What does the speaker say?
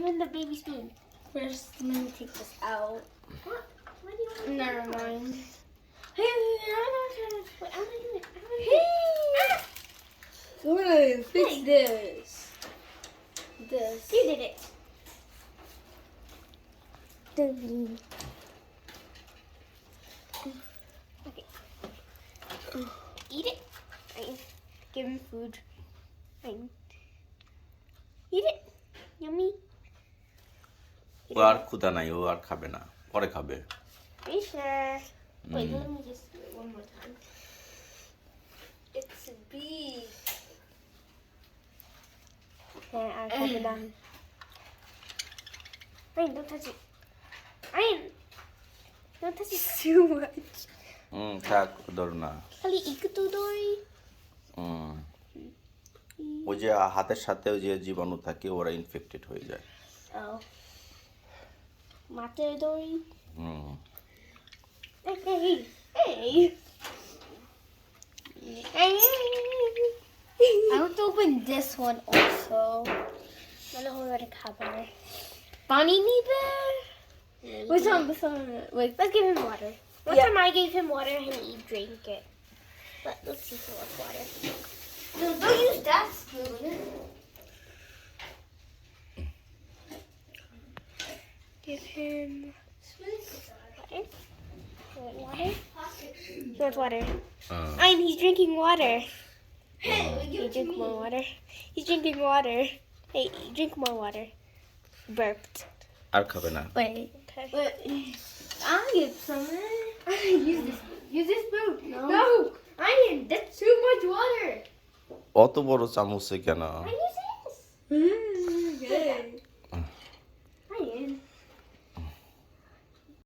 In the baby spoon. First, I'm gonna take this out. What? What do you want? Never mind. Hey, I'm not trying to. Wait, I'm gonna do it. I'm gonna do it. Good. Fix Hey. this. This. You did it. Okay. Eat it. Fine. Give him food. Fine. Eat it. Yummy. ও আর ক্ষুধা নাই, ও আর খাবে না, পরে খাবে। Are you sure? Wait, let me just do it one more time. It's beef. Okay, I'll put it down. Ryan, don't touch it. Ryan, don't touch it too much. থাক, ধরো না। খালি একটু দই। ওই যে হাতের সাথে যে জীবাণু থাকে ওরা ইনফেক্টেড হয়ে যায়। Oh. মাছের দই। Hey, hey. I want to open this one also. Mana horror cover. Bonnie Bear. What's on? Wait, let's give him water. One time I gave him water and he drank it. But let's see if he wants water. No, don't use that spoon. Give him water. You want water? He wants water. And he's drinking water. Hey, drink more water. He's drinking water. Hey, drink more water. Burped. আর খাবে না। Wait. Okay. But I'll get some. Use this. Use this spoon. No. Ian, that's too much water. অত বড় চামচে কেন? I use this. Okay.